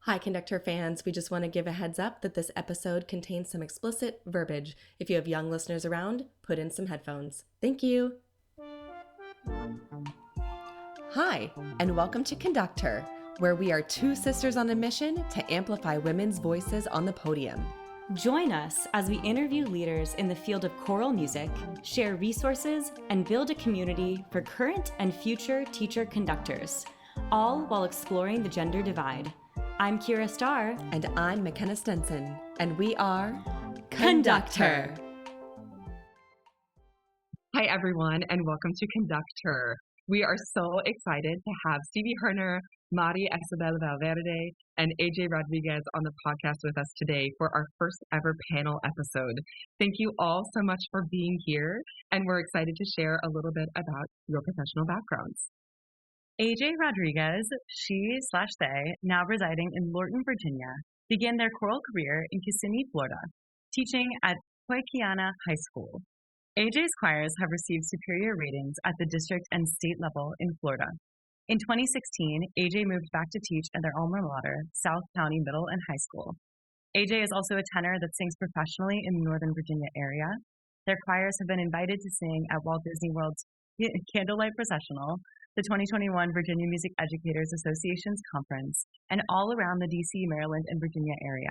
Hi, Conductor fans. We just want to give a heads up that this episode contains some explicit verbiage. If you have young listeners around, put in some headphones. Thank you. Hi, and welcome to Conductor, where we are two sisters on a mission to amplify women's voices on the podium. Join us as we interview leaders in the field of choral music, share resources, and build a community for current and future teacher conductors, all while exploring the gender divide. I'm Kira Starr. And I'm McKenna Stenson. And we are Conductor. Hi, everyone, and welcome to Conductor. We are so excited to have Stevie Herner, Mari Esabel Valverde, and AJ Rodriguez on the podcast with us today for our first ever panel episode. Thank you all so much for being here, and we're excited to share a little bit about your professional backgrounds. AJ Rodriguez, she/they, now residing in Lorton, Virginia, began their choral career in Kissimmee, Florida, teaching at Poikiana High School. AJ's choirs have received superior ratings at the district and state level in Florida. In 2016, AJ moved back to teach at their alma mater, South County Middle and High School. AJ is also a tenor that sings professionally in the Northern Virginia area. Their choirs have been invited to sing at Walt Disney World's Candlelight Processional, the 2021 Virginia Music Educators Association's conference, and all around the DC, Maryland, and Virginia area.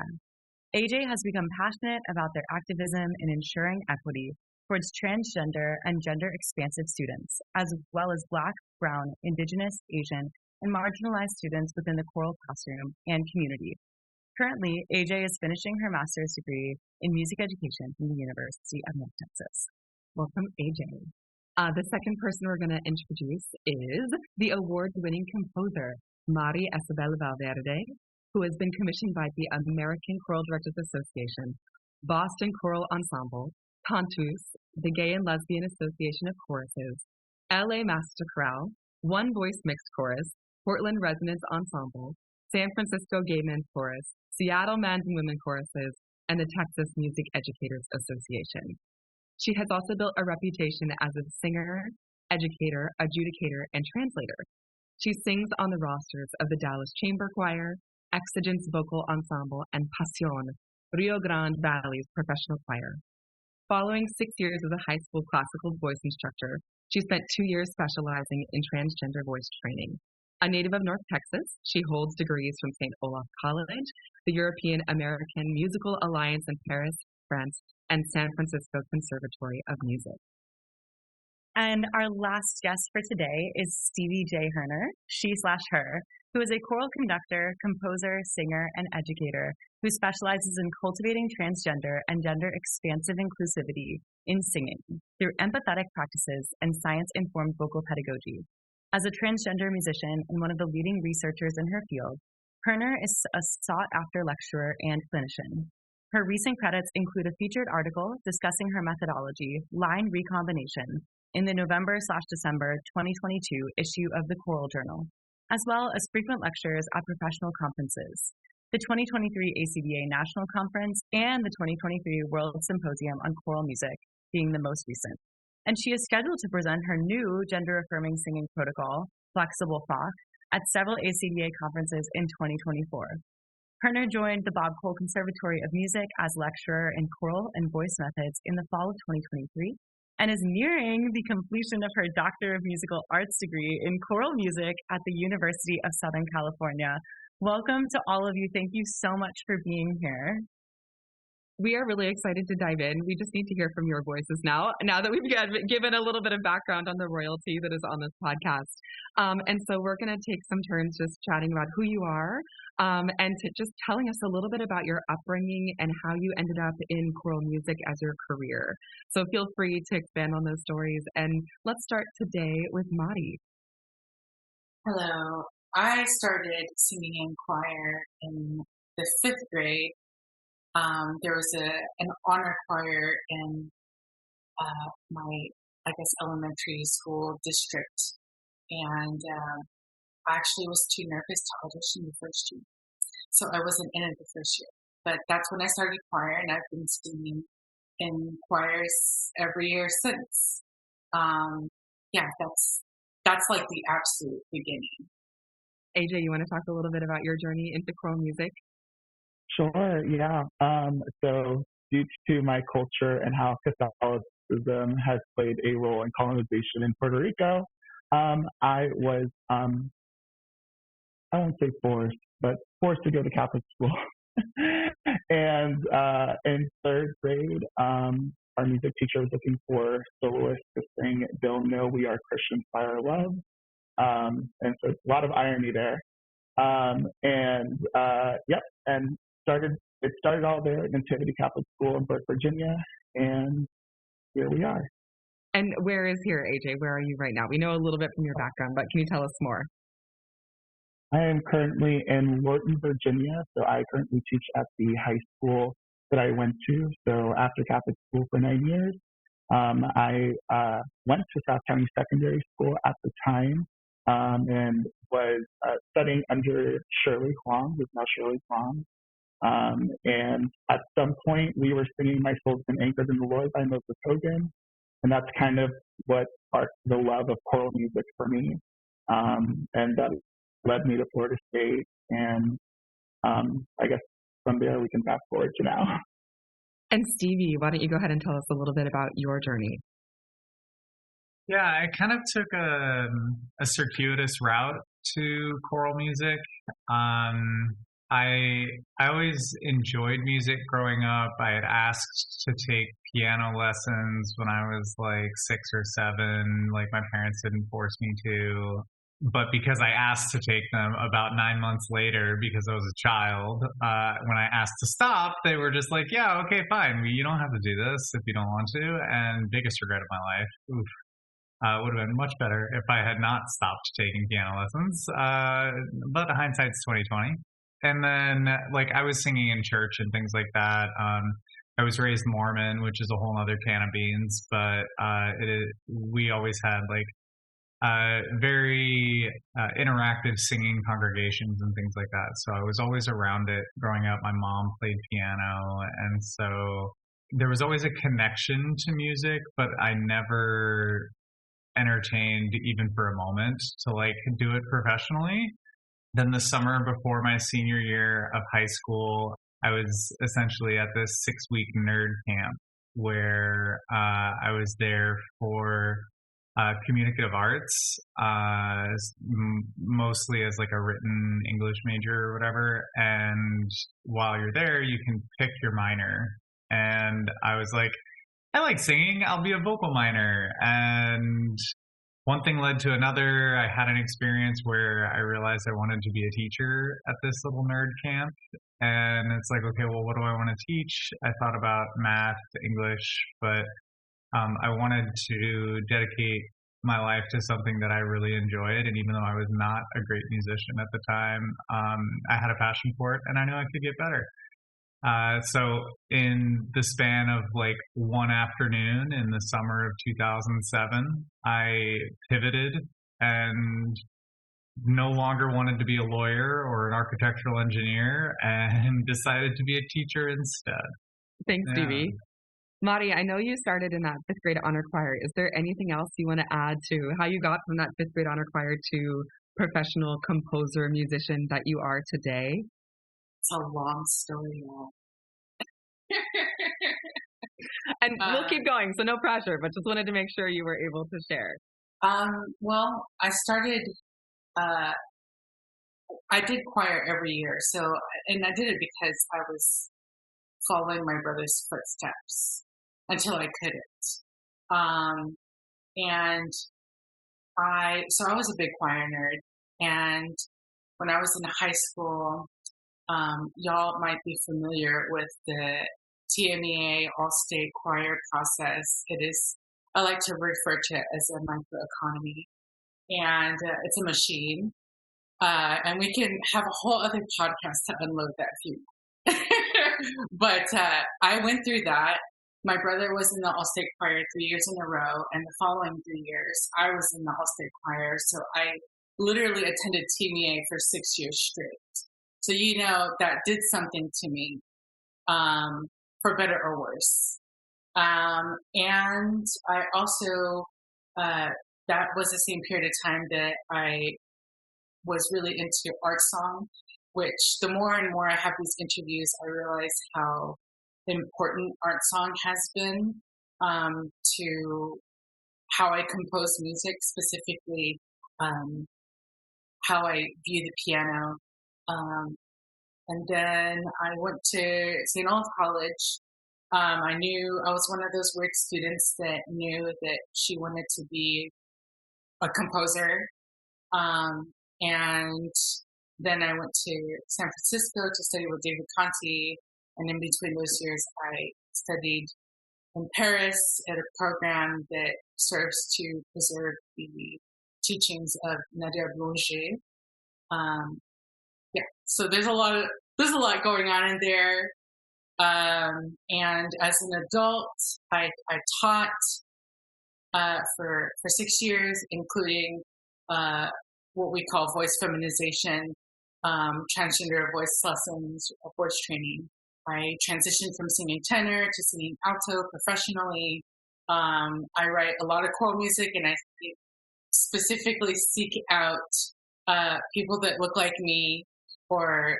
AJ has become passionate about their activism in ensuring equity towards transgender and gender-expansive students, as well as Black, Brown, Indigenous, Asian, and marginalized students within the choral classroom and community. Currently, AJ is finishing her master's degree in music education from the University of North Texas. Welcome, AJ. The second person we're going to introduce is the award-winning composer, Mari Esabel Valverde, who has been commissioned by the American Choral Directors Association, Boston Choral Ensemble, Cantus, the Gay and Lesbian Association of Choruses, LA Master Chorale, One Voice Mixed Chorus, Portland Resonance Ensemble, San Francisco Gay Men's Chorus, Seattle Men's and Women Choruses, and the Texas Music Educators Association. She has also built a reputation as a singer, educator, adjudicator, and translator. She sings on the rosters of the Dallas Chamber Choir, Exigence Vocal Ensemble, and Pasión, Rio Grande Valley's professional choir. Following 6 years as a high school classical voice instructor, she spent 2 years specializing in transgender voice training. A native of North Texas, she holds degrees from St. Olaf College, the European American Musical Alliance in Paris, France, and San Francisco Conservatory of Music. And our last guest for today is Stevie J. Herner, she/her, who is a choral conductor, composer, singer, and educator who specializes in cultivating transgender and gender-expansive inclusivity in singing through empathetic practices and science-informed vocal pedagogy. As a transgender musician and one of the leading researchers in her field, Herner is a sought-after lecturer and clinician. Her recent credits include a featured article discussing her methodology, line recombination, in the November/December 2022 issue of the Choral Journal, as well as frequent lectures at professional conferences, the 2023 ACBA National Conference and the 2023 World Symposium on Choral Music being the most recent. And she is scheduled to present her new gender-affirming singing protocol, Flexible Frock, at several ACBA conferences in 2024. Herner joined the Bob Cole Conservatory of Music as lecturer in choral and voice methods in the fall of 2023 and is nearing the completion of her Doctor of Musical Arts degree in choral music at the University of Southern California. Welcome to all of you. Thank you so much for being here. We are really excited to dive in. We just need to hear from your voices now that we've given a little bit of background on the royalty that is on this podcast. And so we're going to take some turns just chatting about who you are and to just telling us a little bit about your upbringing and how you ended up in choral music as your career. So feel free to expand on those stories. And let's start today with Mari. Hello. I started singing in choir in the 5th grade. There was an honor choir in my, elementary school district, and I actually was too nervous to audition the first year, so I wasn't in it the first year. But that's when I started choir, and I've been singing in choirs every year since. That's like the absolute beginning. AJ, you want to talk a little bit about your journey into choral music? Sure, yeah. So due to my culture and how Catholicism has played a role in colonization in Puerto Rico, I was, I won't say forced, but forced to go to Catholic school. And in third grade, our music teacher was looking for soloists to sing "They'll Know We Are Christians by Our Love." And so it's a lot of irony there. Yep, and it started all there at Nativity Catholic School in Burke, Virginia, and here we are. And where is here, AJ? Where are you right now? We know a little bit from your background, but can you tell us more? I am currently in Lorton, Virginia, so I currently teach at the high school that I went to. So after Catholic school for 9 years, I went to South County Secondary School at the time, and was studying under Shirley Huang, who's now Shirley Huang. And at some point, we were singing "My Soul's Been Anchored in the Lord" by Moses Hogan, and that's kind of what sparked the love of choral music for me. And that led me to Florida State, and I guess from there we can fast forward to now. And Stevie, why don't you go ahead and tell us a little bit about your journey? Yeah, I kind of took a circuitous route to choral music. I always enjoyed music growing up. I had asked to take piano lessons when I was like 6 or 7. Like my parents didn't force me to. But because I asked to take them about 9 months later, because I was a child, when I asked to stop, they were just like, yeah, okay, fine. You don't have to do this if you don't want to. And biggest regret of my life. Oof. It would have been much better if I had not stopped taking piano lessons. But hindsight's 2020. And then, like, I was singing in church and things like that. I was raised Mormon, which is a whole other can of beans. But we always had, like, very interactive singing congregations and things like that. So I was always around it growing up. My mom played piano. And so there was always a connection to music, but I never entertained even for a moment to like do it professionally. Then the summer before my senior year of high school, I was essentially at this 6-week nerd camp where I was there for communicative arts, mostly as like a written English major or whatever. And while you're there, you can pick your minor. And I was like, I like singing, I'll be a vocal minor. And one thing led to another. I had an experience where I realized I wanted to be a teacher at this little nerd camp. And it's like, okay, well, what do I want to teach? I thought about math, English, but I wanted to dedicate my life to something that I really enjoyed. And even though I was not a great musician at the time, I had a passion for it and I knew I could get better. So in the span of like one afternoon in the summer of 2007, I pivoted and no longer wanted to be a lawyer or an architectural engineer and decided to be a teacher instead. Thanks, Stevie. Mari, I know you started in that 5th grade honor choir. Is there anything else you want to add to how you got from that 5th grade honor choir to professional composer, musician that you are today? It's a long story, y'all. And we'll keep going, so no pressure, but just wanted to make sure you were able to share. Well, I started, I did choir every year. So, and I did it because I was following my brother's footsteps until I couldn't. So I was a big choir nerd. And when I was in high school, y'all might be familiar with the TMEA All-State Choir process. It is, I like to refer to it as a microeconomy. And it's a machine. And we can have a whole other podcast to unload that if you But I went through that. My brother was in the All-State Choir 3 years in a row. And the following 3 years, I was in the All-State Choir. So I literally attended TMEA for 6 years straight. So, you know, that did something to me, for better or worse. And I also, that was the same period of time that I was really into art song, which the more and more I have these interviews, I realize how important art song has been to how I compose music, specifically how I view the piano. And then I went to St. Olaf College. I knew I was one of those weird students that knew that she wanted to be a composer. And then I went to San Francisco to study with David Conti. And in between those years, I studied in Paris at a program that serves to preserve the teachings of Nadia Boulanger. So there's a lot going on in there. And as an adult, I taught for 6 years, including what we call voice feminization, transgender voice lessons, voice training. I transitioned from singing tenor to singing alto professionally. I write a lot of choral music, and I specifically seek out people that look like me or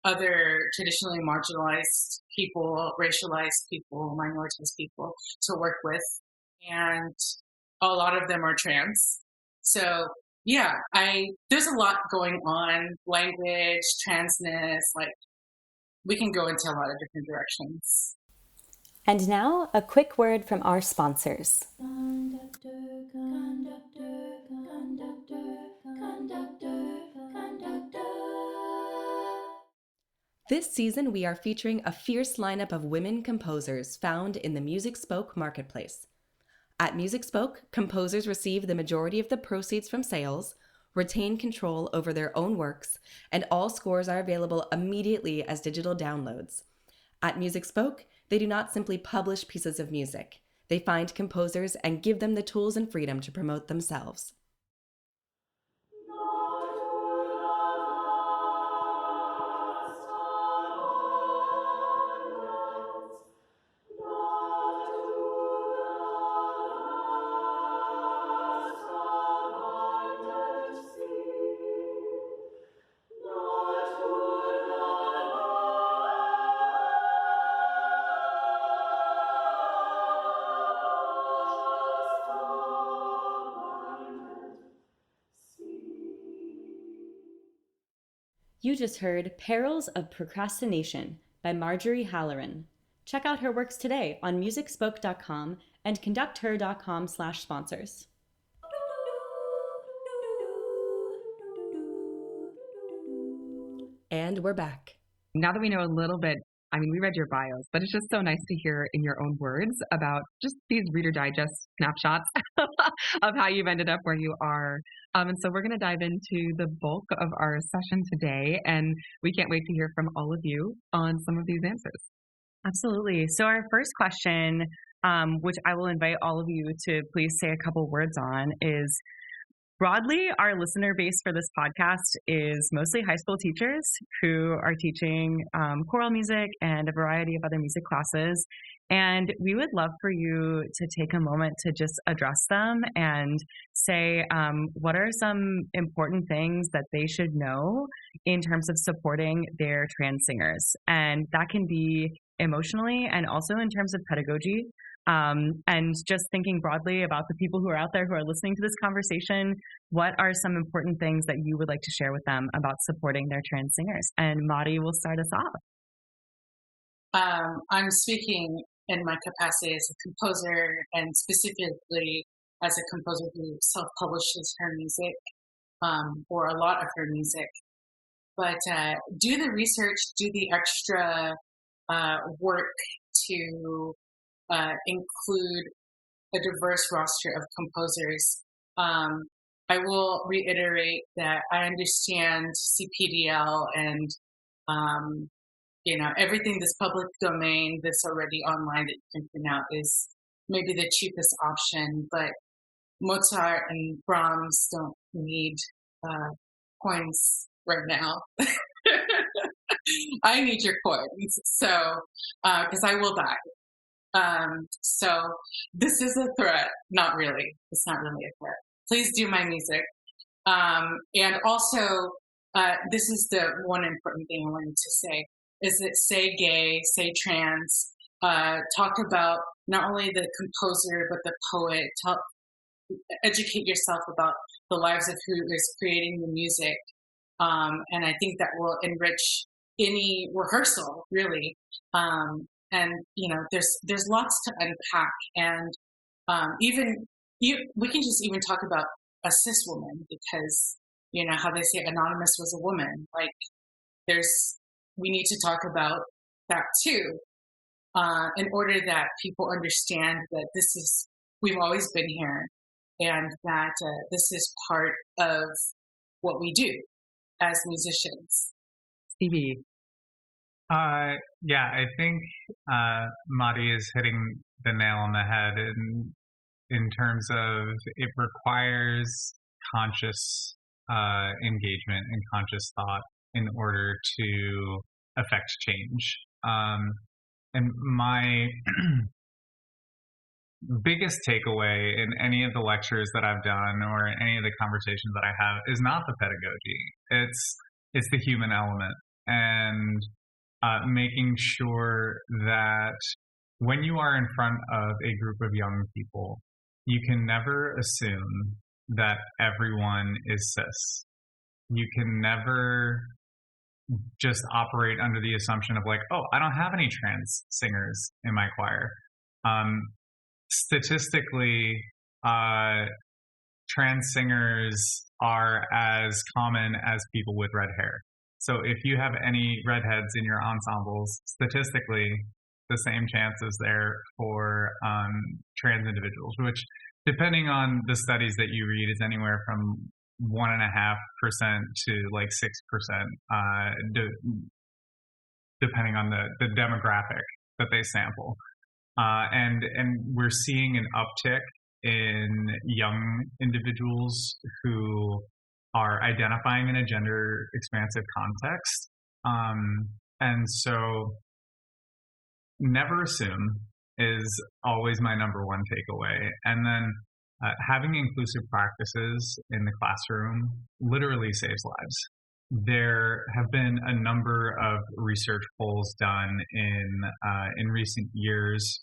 other traditionally marginalized people, racialized people, minoritized people to work with. And a lot of them are trans. So yeah, there's a lot going on, language, transness, like we can go into a lot of different directions. And now, a quick word from our sponsors. Conductor, conductor, conductor, conductor, conductor. This season, we are featuring a fierce lineup of women composers found in the Music Spoke marketplace. At Music Spoke, composers receive the majority of the proceeds from sales, retain control over their own works, and all scores are available immediately as digital downloads. At Music Spoke, they do not simply publish pieces of music. They find composers and give them the tools and freedom to promote themselves. You just heard Perils of Procrastination by Marjorie Halloran. Check out her works today on musicspoke.com and conducther.com/sponsors. And we're back. Now that we know a little bit, I mean, we read your bios, but it's just so nice to hear in your own words about just these Reader Digest snapshots of how you've ended up where you are. And so we're going to dive into the bulk of our session today, and we can't wait to hear from all of you on some of these answers. Absolutely. So our first question, which I will invite all of you to please say a couple words on, is broadly, our listener base for this podcast is mostly high school teachers who are teaching choral music and a variety of other music classes. And we would love for you to take a moment to just address them and say, what are some important things that they should know in terms of supporting their trans singers? And that can be emotionally and also in terms of pedagogy. And just thinking broadly about the people who are out there who are listening to this conversation, what are some important things that you would like to share with them about supporting their trans singers? And Mari will start us off. I'm speaking in my capacity as a composer, and specifically as a composer who self-publishes her music, or a lot of her music. But do the research, do the extra work to include a diverse roster of composers. I will reiterate that I understand CPDL and everything that's public domain that's already online that you can print out is maybe the cheapest option, but Mozart and Brahms don't need coins right now. I need your coins, so because I will die. So this is a threat. Not really. It's not really a threat. Please do my music. And also, this is the one important thing I wanted to say, is that say gay, say trans, talk about not only the composer, but the poet, educate yourself about the lives of who is creating the music. And I think that will enrich any rehearsal, really. And there's lots to unpack, and we can just even talk about a cis woman, because how they say anonymous was a woman. Like, we need to talk about that too, in order that people understand that we've always been here, and that this is part of what we do as musicians. Stevie. Yeah, I think Mari is hitting the nail on the head in terms of it requires conscious engagement and conscious thought in order to affect change. And my biggest takeaway in any of the lectures that I've done or any of the conversations that I have is not the pedagogy. It's the human element, and making sure that when you are in front of a group of young people, you can never assume that everyone is cis. You can never just operate under the assumption of like, oh, I don't have any trans singers in my choir. Statistically, trans singers are as common as people with red hair. So if you have any redheads in your ensembles, statistically, the same chance is there for trans individuals, which, depending on the studies that you read, is anywhere from 1.5% to like 6%, depending on the demographic that they sample. And we're seeing an uptick in young individuals who are identifying in a gender expansive context. And so never assume is always my number one takeaway. And then having inclusive practices in the classroom literally saves lives. There have been a number of research polls done in recent years,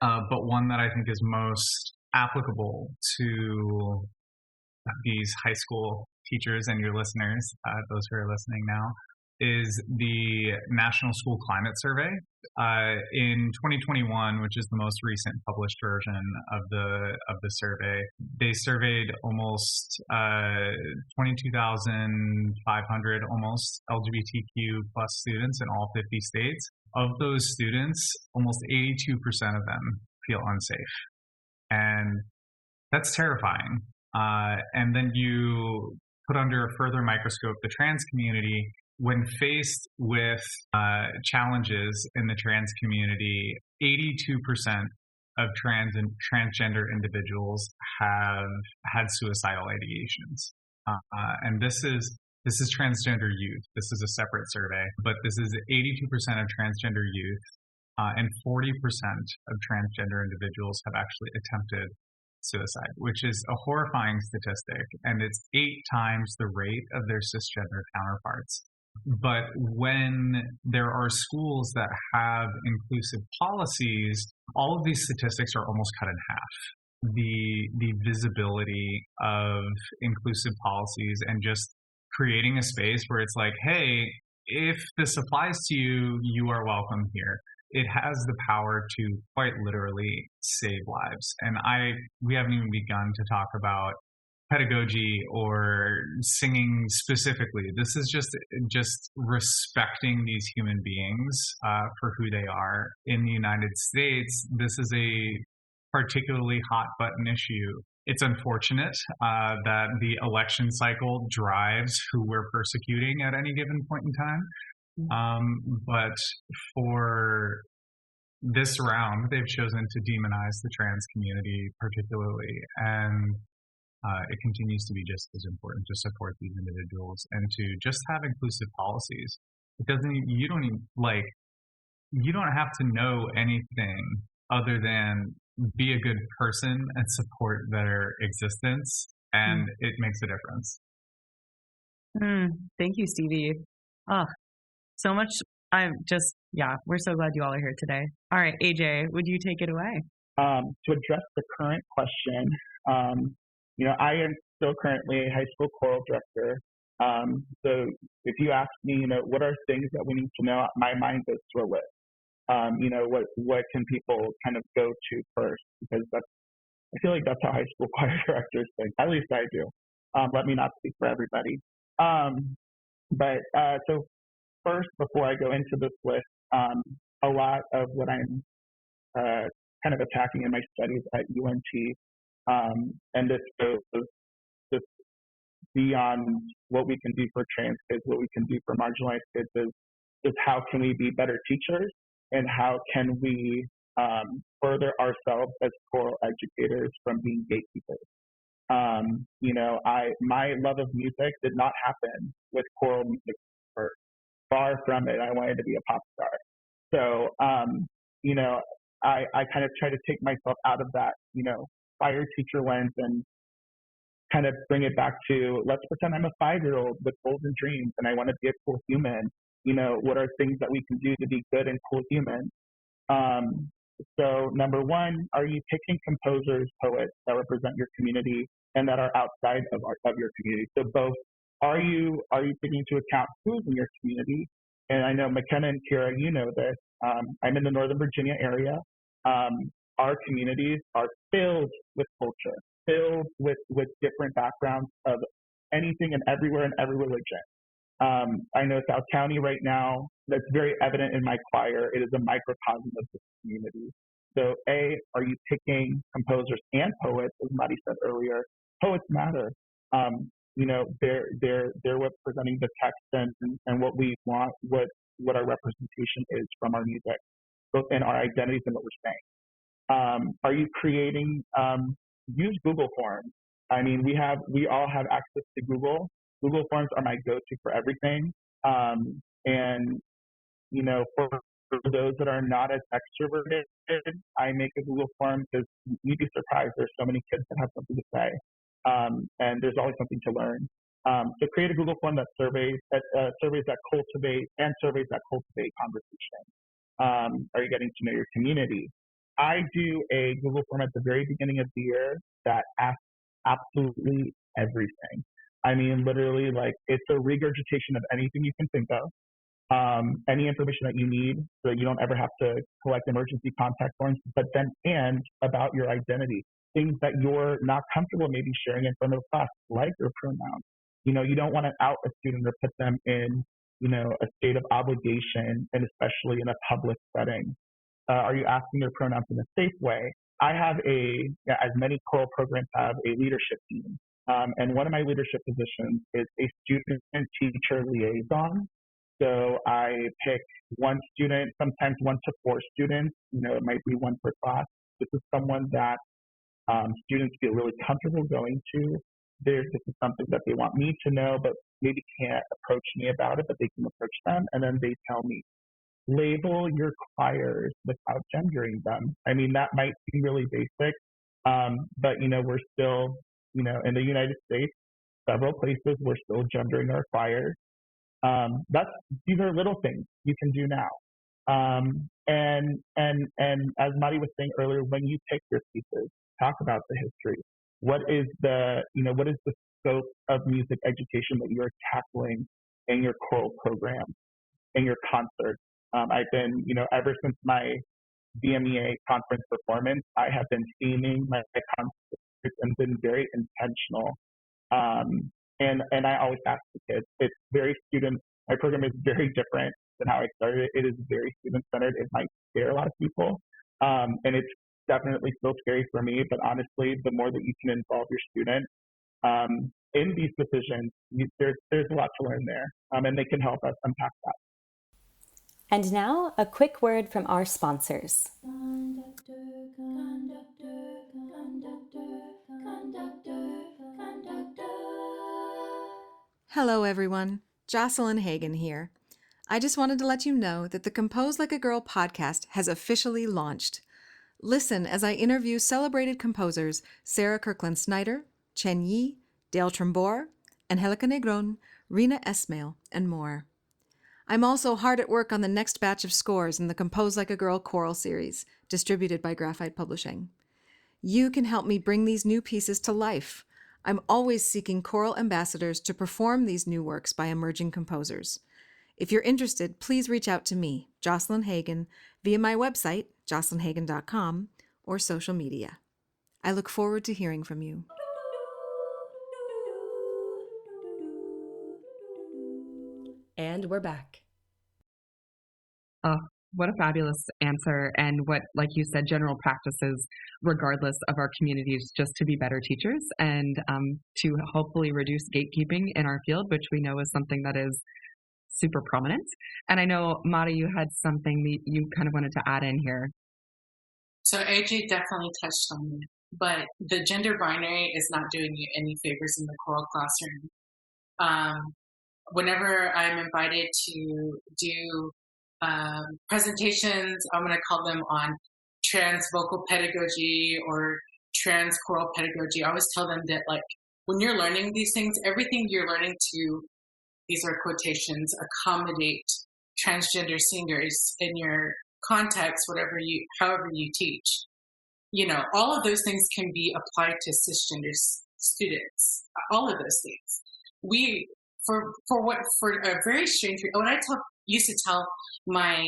but one that I think is most applicable to these high school teachers and your listeners, those who are listening now, is the National School Climate Survey. In 2021, which is the most recent published version of the survey, they surveyed almost 22,500 almost LGBTQ plus students in all 50 states. Of those students, almost 82% of them feel unsafe, and that's terrifying. And then you put under a further microscope the trans community. When faced with challenges in the trans community, 82% of trans and transgender individuals have had suicidal ideations, and this is transgender youth. This is a separate survey, but this is 82% of transgender youth, and 40% of transgender individuals have actually attempted suicide, which is a horrifying statistic, and it's 8 times the rate of their cisgender counterparts. But when there are schools that have inclusive policies, all of these statistics are almost cut in half. The visibility of inclusive policies and just creating a space where it's like, hey, if this applies to you, you are welcome here. It has the power to quite literally save lives. And we haven't even begun to talk about pedagogy or singing specifically. This is just respecting these human beings for who they are. In the United States, this is a particularly hot button issue. It's unfortunate that the election cycle drives who we're persecuting at any given point in time. But for this round, they've chosen to demonize the trans community particularly. And it continues to be just as important to support these individuals and to just have inclusive policies. You don't have to know anything other than be a good person and support their existence and it makes a difference. Thank you, Stevie. Oh, so much. We're so glad you all are here today. All right, AJ, would you take it away? To address the current question, I am still currently a high school choral director. So if you ask me, what are things that we need to know, my mind goes to a list. What can people kind of go to first? Because I feel like that's how high school choir directors think. At least I do. Let me not speak for everybody. So first, before I go into this list, a lot of what I'm kind of attacking in my studies at UNT, and this goes just beyond what we can do for trans kids, what we can do for marginalized kids is how can we be better teachers and how can we further ourselves as choral educators from being gatekeepers. My love of music did not happen with choral music first. Far from it. I wanted to be a pop star. So, I kind of try to take myself out of that, fire teacher lens and kind of bring it back to, let's pretend I'm a 5-year-old with goals and dreams and I want to be a cool human. What are things that we can do to be good and cool humans? So number one, are you picking composers, poets that represent your community and that are outside of your community? So both, are you taking into account who's in your community? And I know McKenna and Kira, you know this. I'm in the Northern Virginia area. Our communities are filled with culture, filled with different backgrounds of anything and everywhere and every religion. I know South County right now, that's very evident in my choir. It is a microcosm of this community. So are you picking composers and poets, as Mari said earlier? Poets matter. They're what's presenting the text and what we want, what our representation is from our music, both in our identities and what we're saying. Are you creating, use Google Forms. I mean, we all have access to Google. Google Forms are my go-to for everything. For those that are not as extroverted, I make a Google form because you'd be surprised. There's so many kids that have something to say, and there's always something to learn. So create a Google form that surveys that cultivate conversation. Are you getting to know your community? I do a Google form at the very beginning of the year that asks absolutely everything. I mean, literally, like, it's a regurgitation of anything you can think of. Any information that you need so that you don't ever have to collect emergency contact forms, but then and about your identity, things that you're not comfortable maybe sharing in front of a class, like your pronouns. You don't want to out a student or put them in, a state of obligation, and especially in a public setting. Are you asking their pronouns in a safe way? I have as many choral programs have, a leadership team. And one of my leadership positions is a student-teacher liaison. So I pick one student, sometimes 1 to 4 students. It might be one per class. This is someone that students feel really comfortable going to. This is something that they want me to know, but maybe can't approach me about it, but they can approach them, and then they tell me. Label your choirs without gendering them. I mean, that might seem really basic, but we're still, in the United States, several places we're still gendering our choirs. These are little things you can do now. And as Mari was saying earlier, when you pick your pieces, talk about the history. What is the scope of music education that you're tackling in your choral program, in your concerts? I've been, ever since my BMEA conference performance, I have been theming my concerts and been very intentional. And I always ask the kids, it's very my program is very different than how I started. It is very student-centered. It might scare a lot of people. And it's definitely still scary for me, but honestly, the more that you can involve your student in these decisions, there's a lot to learn there. And they can help us unpack that. And now, a quick word from our sponsors. Conductor, conductor, conductor, conductor, conductor. Hello, everyone. Jocelyn Hagan here. I just wanted to let you know that the Compose Like a Girl podcast has officially launched. Listen as I interview celebrated composers Sarah Kirkland Snyder, Chen Yi, Dale Trombor, Angelica Negron, Rena Esmail, and more. I'm also hard at work on the next batch of scores in the Compose Like a Girl choral series, distributed by Graphite Publishing. You can help me bring these new pieces to life. I'm always seeking choral ambassadors to perform these new works by emerging composers. If you're interested, please reach out to me, Jocelyn Hagan, via my website, jocelynhagan.com, or social media. I look forward to hearing from you. And we're back. Oh, what a fabulous answer. And what, like you said, general practices, regardless of our communities, just to be better teachers and to hopefully reduce gatekeeping in our field, which we know is something that is super prominent. And I know, Mari, you had something that you kind of wanted to add in here. So AJ definitely touched on it, but the gender binary is not doing you any favors in the choral classroom. Whenever I'm invited to do presentations, I'm going to call them on trans vocal pedagogy or trans choral pedagogy. I always tell them that, like, when you're learning these things, everything you're learning to, these are quotations, accommodate transgender singers in your context, however you teach. You know, all of those things can be applied to cisgender students. All of those things. For a very strange reason, when I used to tell my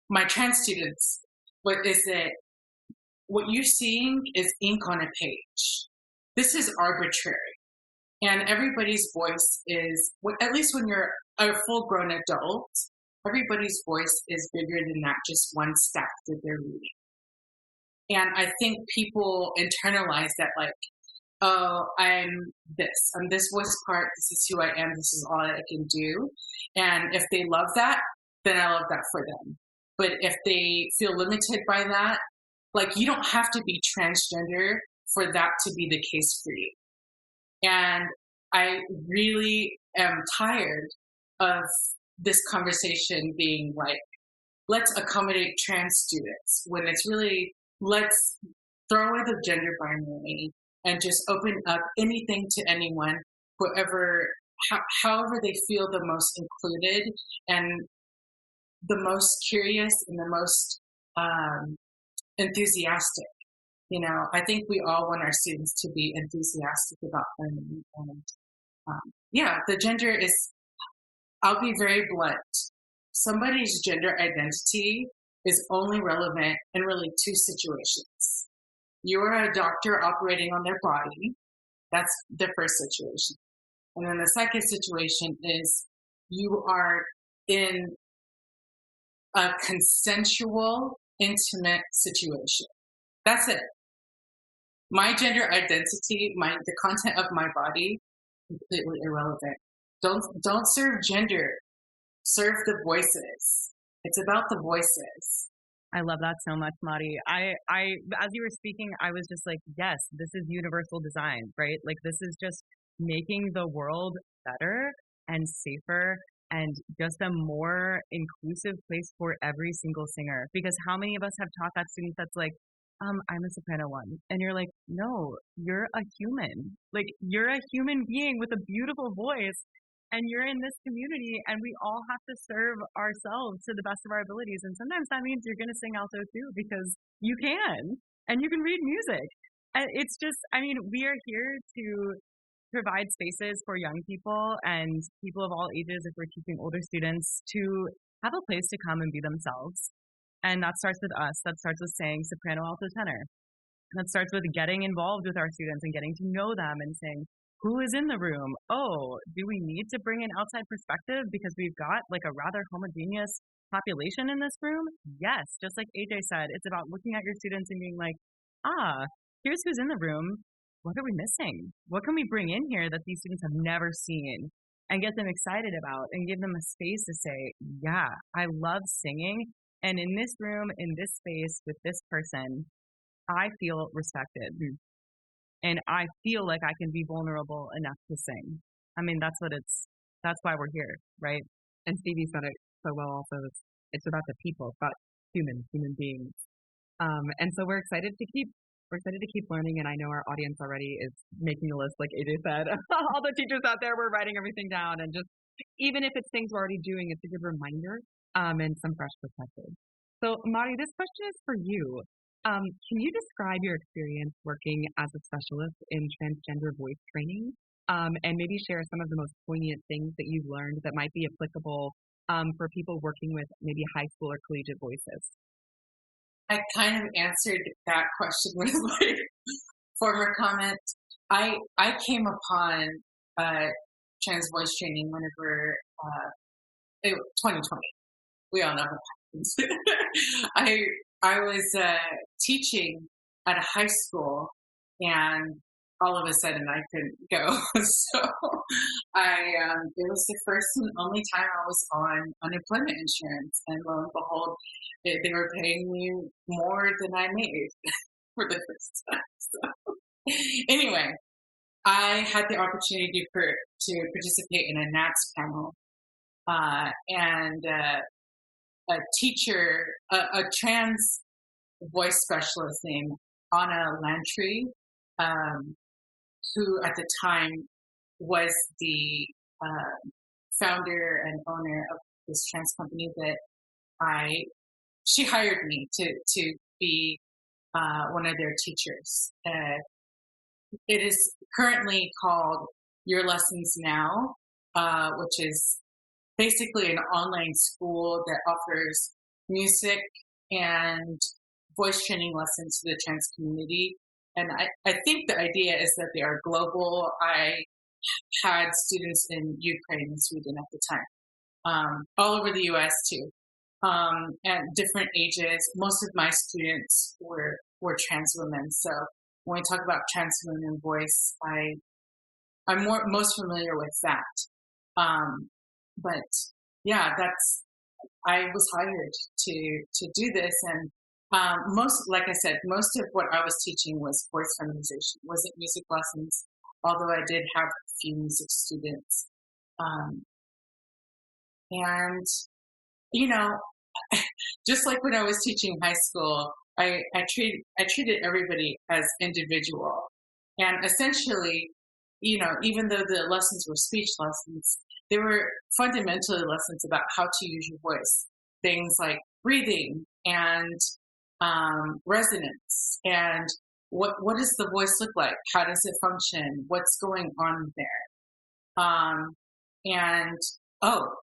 my trans students, what you're seeing is ink on a page. This is arbitrary. And everybody's voice is, at least when you're a full-grown adult, everybody's voice is bigger than that just one staff that they're reading. And I think people internalize that, like, oh, I'm this voice part, this is who I am, this is all I can do. And if they love that, then I love that for them. But if they feel limited by that, like, you don't have to be transgender for that to be the case for you. And I really am tired of this conversation being like, let's accommodate trans students, when it's really, let's throw away the gender binary and just open up anything to anyone, however they feel the most included and the most curious and the most enthusiastic. You know, I think we all want our students to be enthusiastic about learning. And the gender is, I'll be very blunt. Somebody's gender identity is only relevant in really two situations. You're a doctor operating on their body. That's the first situation. And then the second situation is you are in a consensual, intimate situation. That's it. My gender identity, the content of my body, completely irrelevant. Don't serve gender. Serve the voices. It's about the voices. I love that so much, Mari. I, as you were speaking, I was just like, yes, this is universal design, right? Like, this is just making the world better and safer and just a more inclusive place for every single singer. Because how many of us have taught that student that's like, I'm a soprano one. And you're like, no, you're a human. Like, you're a human being with a beautiful voice. And you're in this community, and we all have to serve ourselves to the best of our abilities. And sometimes that means you're going to sing alto too, because you can, and you can read music. And it's just, I mean, we are here to provide spaces for young people and people of all ages, if we're teaching older students, to have a place to come and be themselves. And that starts with us. That starts with saying soprano, alto, tenor. That starts with getting involved with our students and getting to know them and saying, who is in the room? Oh, do we need to bring an outside perspective because we've got like a rather homogeneous population in this room? Yes, just like AJ said, it's about looking at your students and being like, here's who's in the room. What are we missing? What can we bring in here that these students have never seen? And get them excited about and give them a space to say, yeah, I love singing. And in this room, in this space, with this person, I feel respected. And I feel like I can be vulnerable enough to sing. I mean, that's why we're here, right? And Stevie said it so well also. It's about the people, it's about human beings. And so we're excited to keep We're excited to keep learning, and I know our audience already is making a list, like AJ said. All the teachers out there were writing everything down, and just even if it's things we're already doing, it's a good reminder and some fresh perspective. So, Mari, this question is for you. Can you describe your experience working as a specialist in transgender voice training, and maybe share some of the most poignant things that you've learned that might be applicable for people working with maybe high school or collegiate voices? I kind of answered that question with my former comment. I came upon trans voice training whenever 2020. We all know what happens. I was teaching at a high school, and all of a sudden I couldn't go. So it was the first and only time I was on unemployment insurance, and lo and behold, they were paying me more than I made for the first time. So anyway, I had the opportunity to participate in a NATS panel, and a teacher, a trans voice specialist named Anna Lantry, who at the time was the founder and owner of this trans company that she hired me to be one of their teachers. It is currently called Your Lessons Now, which is basically an online school that offers music and voice training lessons to the trans community. And I think the idea is that they are global. I had students in Ukraine and Sweden at the time, all over the US too, at different ages. Most of my students were trans women. So when we talk about trans women voice, I'm most familiar with that. But yeah, I was hired to do this, and like I said, most of what I was teaching was voice feminization. It wasn't music lessons, although I did have a few music students. And just like when I was teaching high school, I treated everybody as individual, and essentially, even though the lessons were speech lessons, they were fundamentally lessons about how to use your voice. Things like breathing and resonance, and what does the voice look like? How does it function? What's going on there? And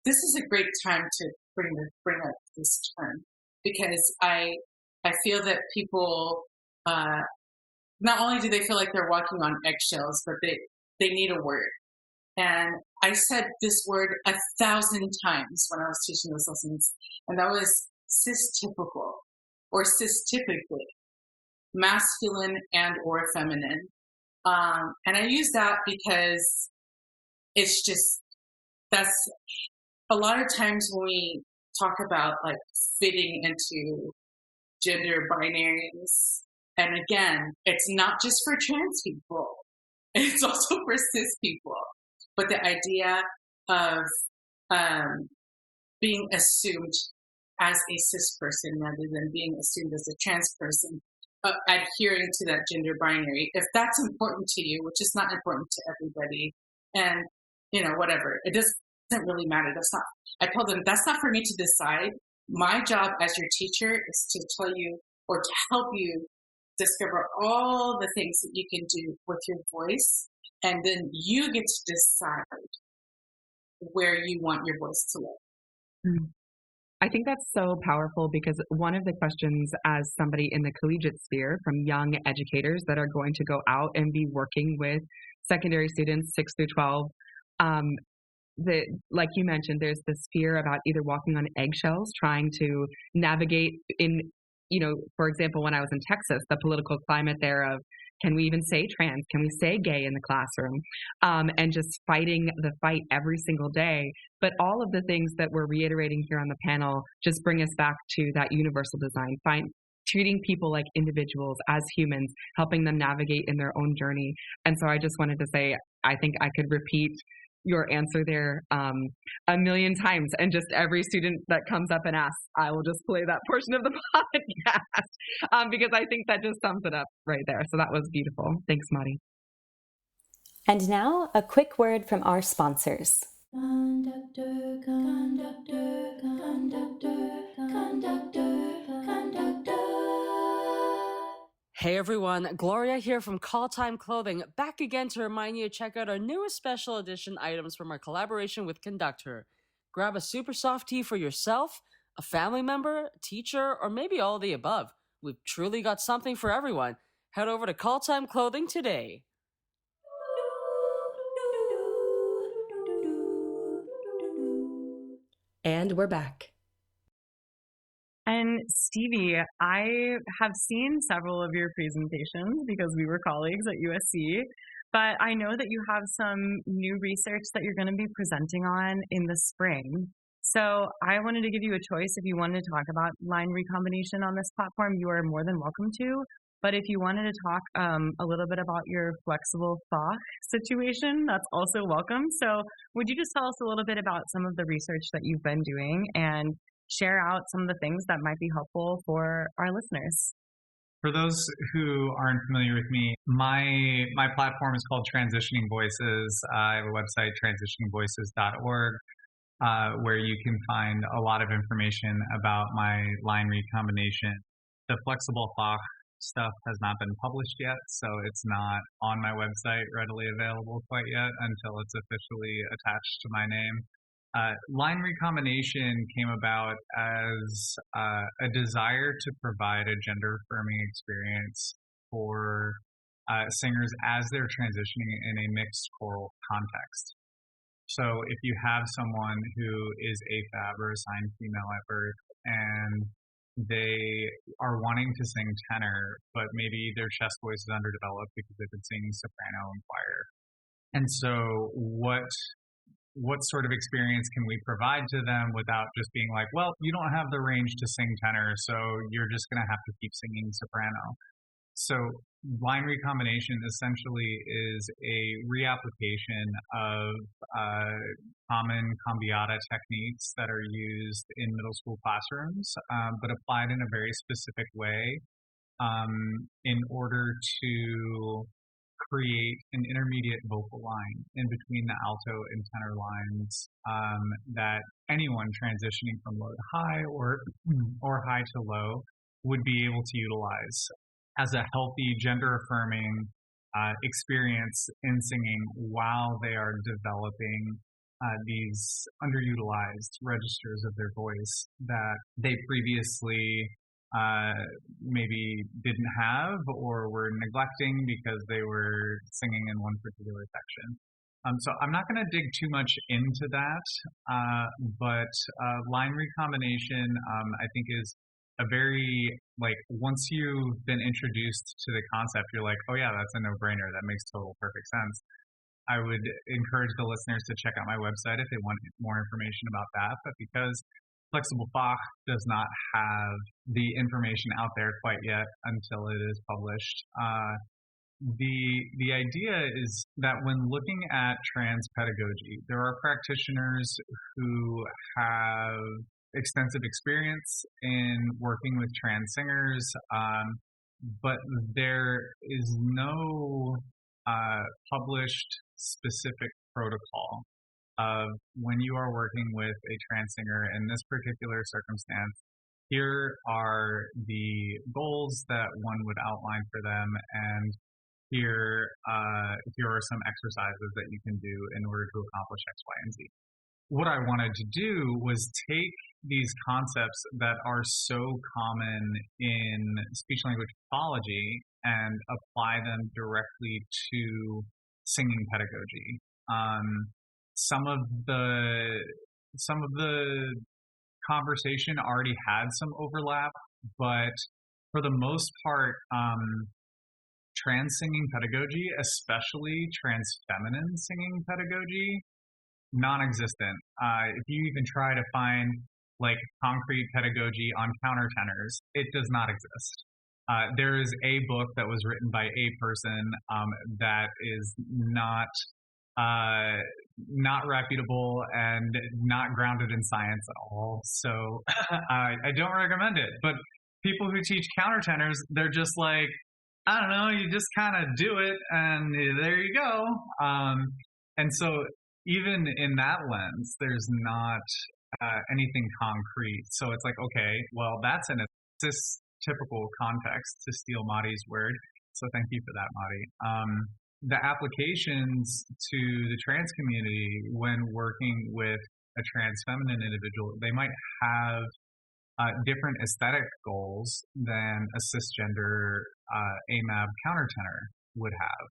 this is a great time to bring up this term, because I feel that people not only do they feel like they're walking on eggshells, but they need a word. And I said this word 1,000 times when I was teaching those lessons, and that was cis-typical, or cis-typically, masculine and or feminine. And I use that because it's just, that's a lot of times when we talk about like fitting into gender binaries, and again, it's not just for trans people, it's also for cis people. But the idea of being assumed as a cis person rather than being assumed as a trans person, adhering to that gender binary, if that's important to you, which is not important to everybody, and whatever, it doesn't really matter. I told them that's not for me to decide. My job as your teacher is to tell you, or to help you discover all the things that you can do with your voice, and then you get to decide where you want your voice to live. I think that's so powerful, because one of the questions as somebody in the collegiate sphere, from young educators that are going to go out and be working with secondary students 6 through 12, like you mentioned, there's this fear about either walking on eggshells, trying to navigate in, for example, when I was in Texas, the political climate there of, can we even say trans? Can we say gay in the classroom? And just fighting the fight every single day. But all of the things that we're reiterating here on the panel just bring us back to that universal design, treating people like individuals, as humans, helping them navigate in their own journey. And so I just wanted to say, I think I could repeat your answer there a million times. And just every student that comes up and asks, I will just play that portion of the podcast because I think that just sums it up right there. So that was beautiful. Thanks, Mari. And now, a quick word from our sponsors. Conductor, conductor, conductor, conductor, conductor. Hey everyone, Gloria here from Call Time Clothing, back again to remind you to check out our newest special edition items from our collaboration with Conductor. Grab a super soft tee for yourself, a family member, teacher, or maybe all of the above. We've truly got something for everyone. Head over to Call Time Clothing today. And we're back. And Stevie, I have seen several of your presentations because we were colleagues at USC, but I know that you have some new research that you're going to be presenting on in the spring. So I wanted to give you a choice. If you wanted to talk about line recombination on this platform, you are more than welcome to. But if you wanted to talk a little bit about your flexible Bach situation, that's also welcome. So would you just tell us a little bit about some of the research that you've been doing and share out some of the things that might be helpful for our listeners? For those who aren't familiar with me, my platform is called Transitioning Voices. I have a website, transitioningvoices.org, where you can find a lot of information about my line recombination. The flexible Bach stuff has not been published yet, so it's not on my website readily available quite yet until it's officially attached to my name. Line recombination came about as a desire to provide a gender-affirming experience for singers as they're transitioning in a mixed choral context. So if you have someone who is AFAB or assigned female at birth and they are wanting to sing tenor, but maybe their chest voice is underdeveloped because they've been singing soprano and choir. And so what sort of experience can we provide to them without just being like, well, you don't have the range to sing tenor, so you're just going to have to keep singing soprano. So line recombination essentially is a reapplication of common cambiata techniques that are used in middle school classrooms, but applied in a very specific way in order to create an intermediate vocal line in between the alto and tenor lines that anyone transitioning from low to high or high to low would be able to utilize as a healthy, gender-affirming experience in singing while they are developing these underutilized registers of their voice that they previously maybe didn't have or were neglecting because they were singing in one particular section. So I'm not going to dig too much into that, but line recombination, I think, is a very, once you've been introduced to the concept, you're like, oh yeah, that's a no-brainer. That makes total perfect sense. I would encourage the listeners to check out my website if they want more information about that, but because Flexible Bach does not have the information out there quite yet until it is published. The idea is that when looking at trans pedagogy, there are practitioners who have extensive experience in working with trans singers, but there is no published specific protocol of when you are working with a trans singer in this particular circumstance, here are the goals that one would outline for them, and here are some exercises that you can do in order to accomplish X, Y, and Z. What I wanted to do was take these concepts that are so common in speech-language pathology and apply them directly to singing pedagogy. Some of the conversation already had some overlap, but for the most part, trans singing pedagogy, especially trans feminine singing pedagogy, non-existent. If you even try to find concrete pedagogy on countertenors, it does not exist. There is a book that was written by a person that is not not reputable and not grounded in science at all. So I don't recommend it. But people who teach countertenors, they're just like, I don't know, you just kind of do it and there you go. And so even in that lens, there's not anything concrete. So it's like, okay, well, that's in a typical context, to steal Mari's word. So thank you for that, Mari. The applications to the trans community when working with a trans feminine individual, they might have different aesthetic goals than a cisgender AMAB countertenor would have.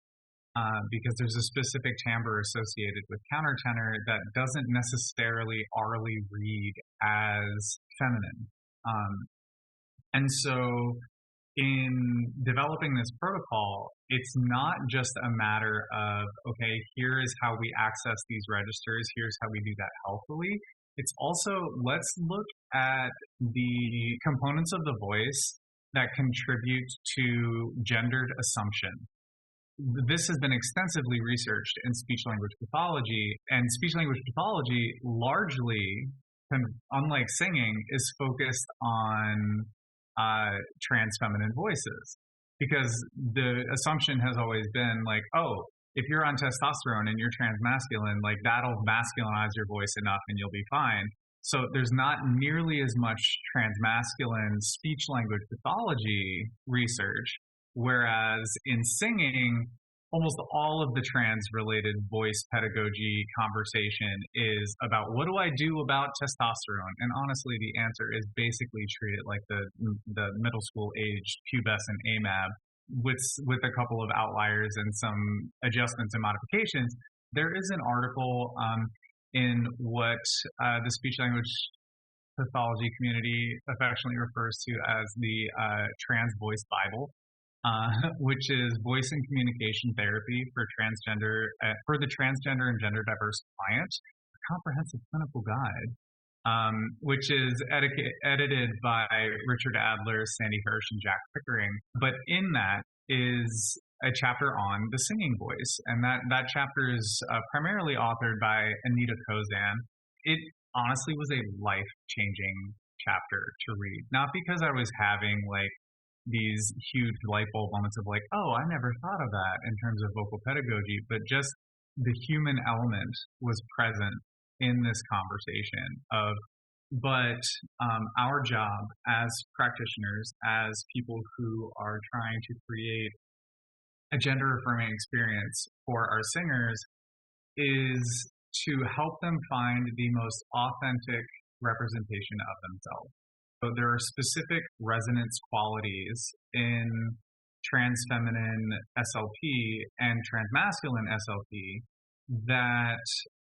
Because there's a specific timbre associated with countertenor that doesn't necessarily orally read as feminine. And so in developing this protocol, it's not just a matter of, okay, here is how we access these registers, here's how we do that healthily. It's also, let's look at the components of the voice that contribute to gendered assumption. This has been extensively researched in speech-language pathology, and speech-language pathology largely, unlike singing, is focused on trans feminine voices, because the assumption has always been like, oh, if you're on testosterone and you're transmasculine, like that'll masculinize your voice enough and you'll be fine. So there's not nearly as much transmasculine speech-language pathology research. Whereas in singing, almost all of the trans-related voice pedagogy conversation is about, what do I do about testosterone? And honestly, the answer is basically treat it like the middle school aged pubescent AMAB with a couple of outliers and some adjustments and modifications. There is an article in what the speech-language pathology community affectionately refers to as the Trans Voice Bible. Which is voice and communication therapy for the transgender and gender diverse client, a comprehensive clinical guide, which is edited by Richard Adler, Sandy Hirsch, and Jack Pickering. But in that is a chapter on the singing voice, and that chapter is primarily authored by Anita Kozan. It honestly was a life-changing chapter to read, not because I was having like these huge light bulb moments of like, oh, I never thought of that in terms of vocal pedagogy, but just the human element was present in this conversation but our job as practitioners, as people who are trying to create a gender affirming experience for our singers, is to help them find the most authentic representation of themselves. So there are specific resonance qualities in trans feminine SLP and transmasculine SLP that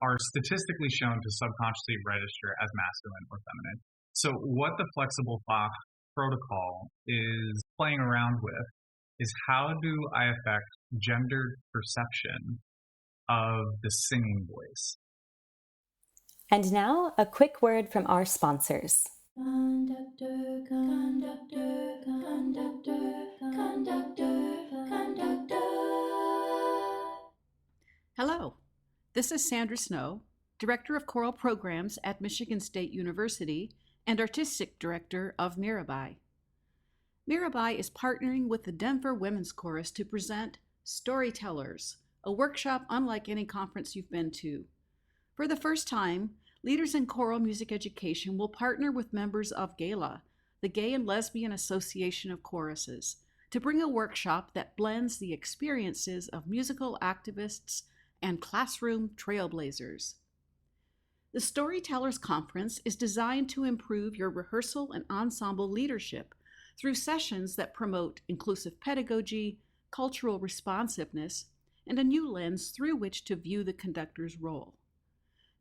are statistically shown to subconsciously register as masculine or feminine. So what the flexible Bach protocol is playing around with is, how do I affect gendered perception of the singing voice? And now, a quick word from our sponsors. Conductor, conductor, conductor, conductor, conductor. Hello, this is Sandra Snow, Director of Choral Programs at Michigan State University and Artistic Director of Mirabai. Mirabai is partnering with the Denver Women's Chorus to present Storytellers, a workshop unlike any conference you've been to. For the first time, leaders in choral music education will partner with members of GALA, the Gay and Lesbian Association of Choruses, to bring a workshop that blends the experiences of musical activists and classroom trailblazers. The Storytellers Conference is designed to improve your rehearsal and ensemble leadership through sessions that promote inclusive pedagogy, cultural responsiveness, and a new lens through which to view the conductor's role.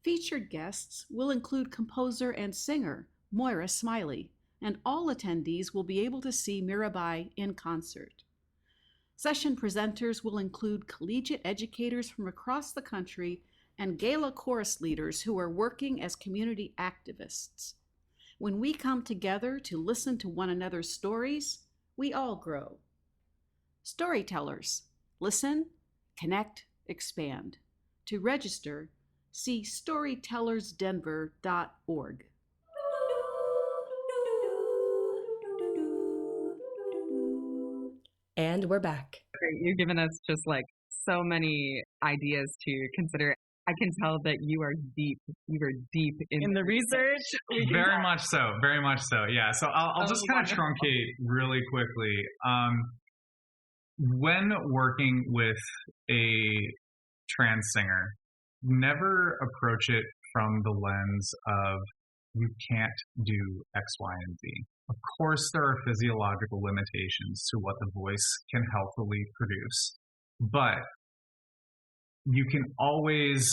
Featured guests will include composer and singer Moira Smiley, and all attendees will be able to see Mirabai in concert. Session presenters will include collegiate educators from across the country and gala chorus leaders who are working as community activists. When we come together to listen to one another's stories, we all grow. Storytellers, listen, connect, expand. To register, See storytellersdenver.org. And we're back. Great. You've given us just like so many ideas to consider. I can tell that you are deep. You are deep in the research. Very much so. Very much so. Yeah. So I'll just kind of truncate really quickly. When working with a trans singer, never approach it from the lens of you can't do X, Y, and Z. Of course, there are physiological limitations to what the voice can healthily produce, but you can always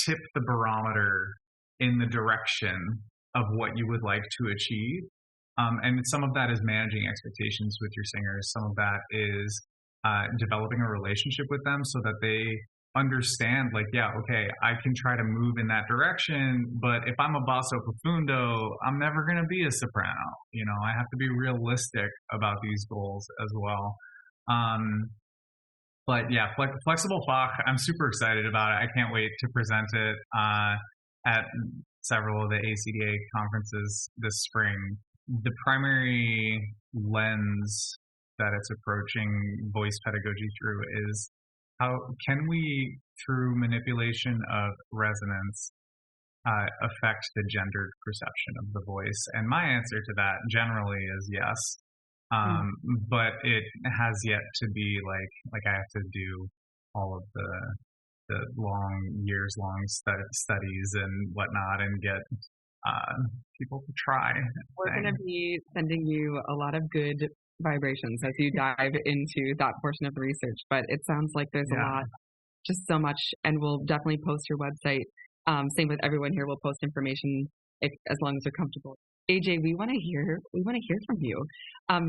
tip the barometer in the direction of what you would like to achieve. And some of that is managing expectations with your singers. Some of that is developing a relationship with them so that they understand, like, yeah, okay, I can try to move in that direction, but if I'm a basso profundo, I'm never going to be a soprano. You know, I have to be realistic about these goals as well. But yeah, Flexible Fach, I'm super excited about it. I can't wait to present it at several of the ACDA conferences this spring. The primary lens that it's approaching voice pedagogy through is how can we, through manipulation of resonance, affect the gendered perception of the voice? And my answer to that generally is yes. But it has yet to be like I have to do all of the years long studies and whatnot and get people to try. We're going to be sending you a lot of good vibrations as you dive into that portion of the research. But it sounds like there's a lot, just so much, and we'll definitely post your website. Same with everyone here. We'll post information as long as you're comfortable. AJ, we want to hear from you.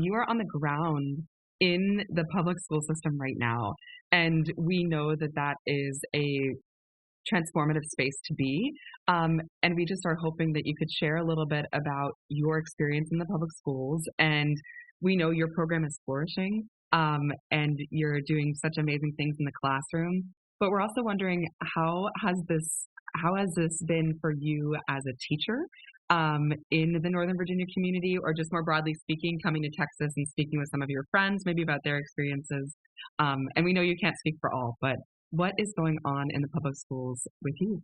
You are on the ground in the public school system right now, and we know that that is a transformative space to be. And we just are hoping that you could share a little bit about your experience in the public schools. And we know your program is flourishing, and you're doing such amazing things in the classroom. But we're also wondering, how has this been for you as a teacher in the Northern Virginia community, or just more broadly speaking, coming to Texas and speaking with some of your friends, maybe about their experiences? And we know you can't speak for all, but what is going on in the public schools with you?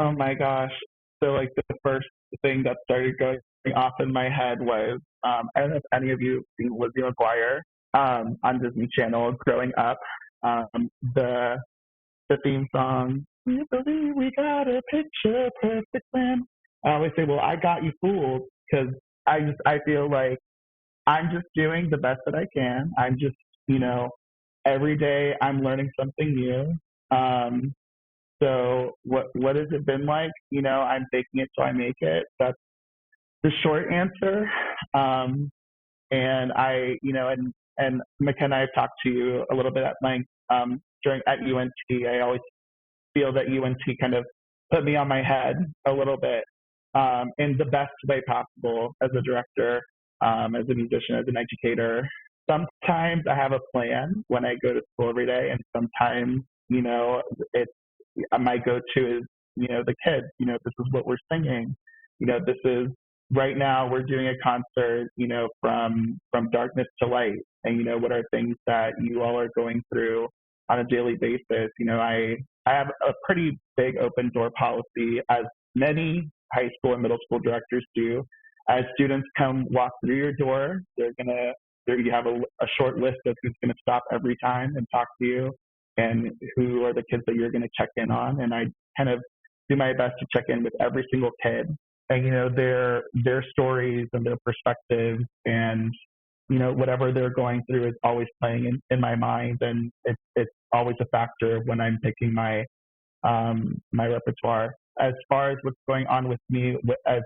Oh my gosh. So like the first thing that started going off in my head was, I don't know if any of you seen Lizzie McGuire on Disney Channel growing up. The theme song, "We believe we got a picture perfect plan." I always say, well, I got you fooled, because I feel like I'm just doing the best that I can. I'm just, every day I'm learning something new. So what has it been like? I'm faking it till I make it. That's the short answer. And I, and McKenna, I've talked to you a little bit at length at UNT. I always feel that UNT kind of put me on my head a little bit in the best way possible as a director, as a musician, as an educator. Sometimes I have a plan when I go to school every day, and sometimes, it's my go-to is, the kids. This is what we're singing. This is right now we're doing a concert, from darkness to light, and what are things that you all are going through on a daily basis. I have a pretty big open door policy, as many high school and middle school directors do. As students come walk through your door, you have a short list of who's going to stop every time and talk to you, and who are the kids that you're going to check in on. And I kind of do my best to check in with every single kid, and their stories and their perspectives, and whatever they're going through is always playing in my mind, and it's always a factor when I'm picking my my repertoire. As far as what's going on with me, as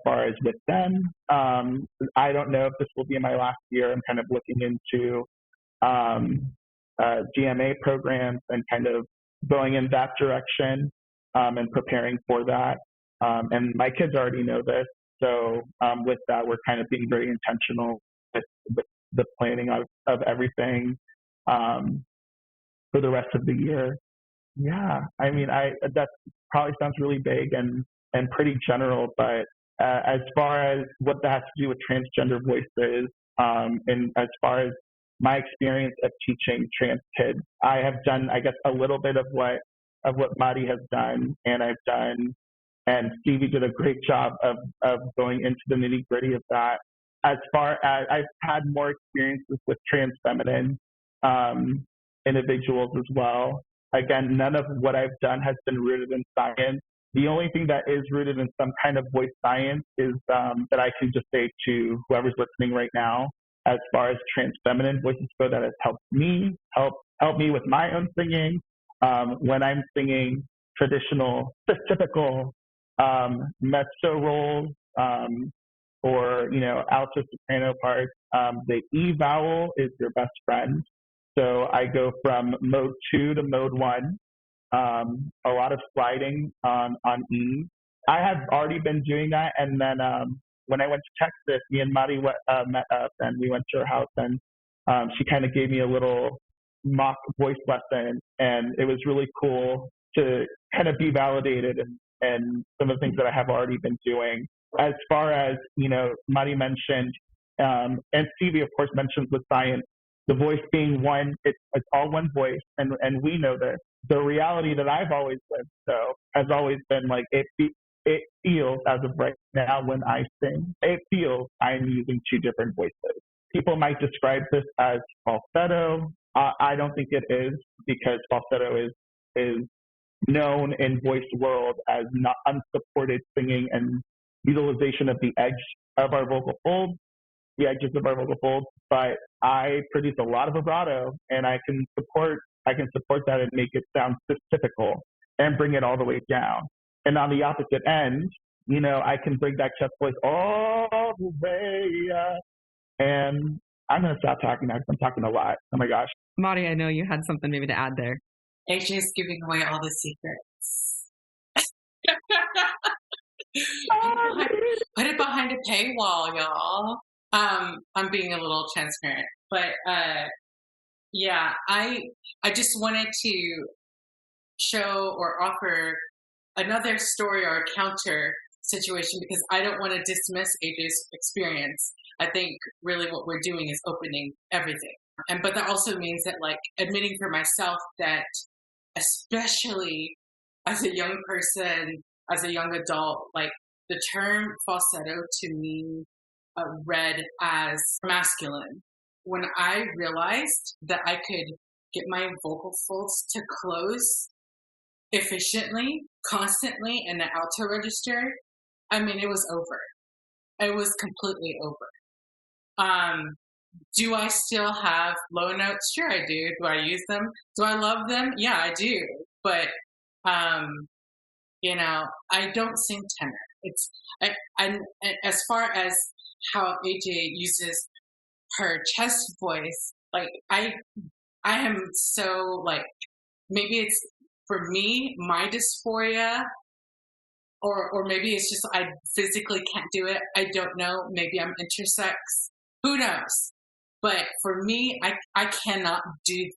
far as with them, I don't know if this will be my last year. I'm kind of looking into GMA programs and kind of going in that direction, and preparing for that. And my kids already know this, so with that, we're kind of being very intentional with the planning of everything for the rest of the year. Yeah, I mean, that probably sounds really big and pretty general, but as far as what that has to do with transgender voices, and as far as my experience of teaching trans kids, I have done, I guess, a little bit of what Mari has done, and Stevie did a great job of going into the nitty gritty of that. As far as I've had more experiences with trans feminine individuals as well. Again, none of what I've done has been rooted in science. The only thing that is rooted in some kind of voice science is that I can just say to whoever's listening right now, as far as trans feminine voices go, that has helped me with my own singing. When I'm singing traditional, typical mezzo roles, or alto soprano parts, the E vowel is your best friend. So I go from mode 2 to mode 1. A lot of sliding on E. I have already been doing that, and then when I went to Texas, me and Mari met up, and we went to her house, and she kind of gave me a little mock voice lesson, and it was really cool to kind of be validated and some of the things that I have already been doing. As far as, Mari mentioned, and Stevie, of course, mentions with science, the voice being one, it's all one voice, and we know this. The reality that I've always lived, though, has always been like, it feels, as of right now when I sing, it feels I'm using two different voices. People might describe this as falsetto. I don't think it is, because falsetto is known in voice world as not unsupported singing and utilization of the edge of our vocal folds, the edges of our vocal folds. But I produce a lot of vibrato, and I can support that and make it sound typical and bring it all the way down. And on the opposite end, I can bring that chest voice all the way up. And I'm going to stop talking now because I'm talking a lot. Oh my gosh. Mari, I know you had something maybe to add there. AJ's giving away all the secrets. Put it behind a paywall, y'all. I'm being a little transparent, but yeah, I just wanted to show or offer another story or a counter situation, because I don't want to dismiss AJ's experience. I think really what we're doing is opening everything. But that also means that, like, admitting for myself that, especially as a young person, as a young adult, like, the term falsetto to me read as masculine. When I realized that I could get my vocal folds to close efficiently, constantly in the alto register, I mean, it was over. It was completely over. Do I still have low notes? Sure, I do. Do I use them? Do I love them? Yeah, I do. But, I don't sing tenor. And as far as how AJ uses her chest voice, like, I am so, like, maybe it's, for me, my dysphoria, or maybe it's just I physically can't do it. I don't know. Maybe I'm intersex. Who knows? But for me, I cannot do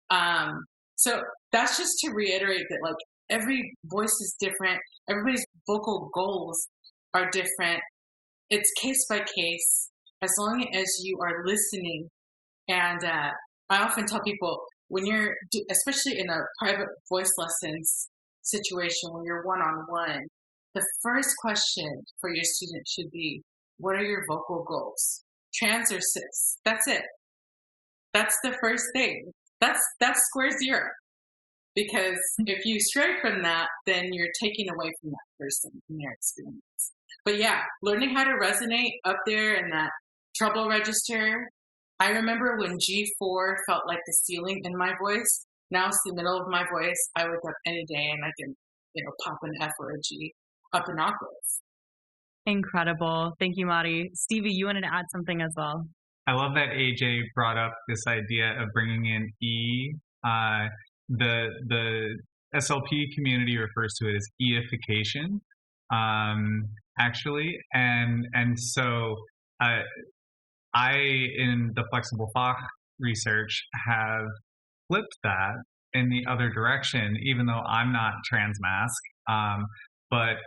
that. So that's just to reiterate that, like, every voice is different. Everybody's vocal goals are different. It's case by case, as long as you are listening. And I often tell people, when you're, especially in a private voice lessons situation, when you're one-on-one, the first question for your student should be, what are your vocal goals? Trans or cis? That's it. That's the first thing. That's square zero. Because if you stray from that, then you're taking away from that person and their experience. But yeah, learning how to resonate up there in that treble register. I remember when G4 felt like the ceiling in my voice. Now it's the middle of my voice. I wake up any day and I can, pop an F or a G up an octave. Incredible. Thank you, Mari. Stevie, you wanted to add something as well. I love that AJ brought up this idea of bringing in E. The SLP community refers to it as eification, actually. And so I, in the flexible Fach research, have flipped that in the other direction, even though I'm not transmasc. But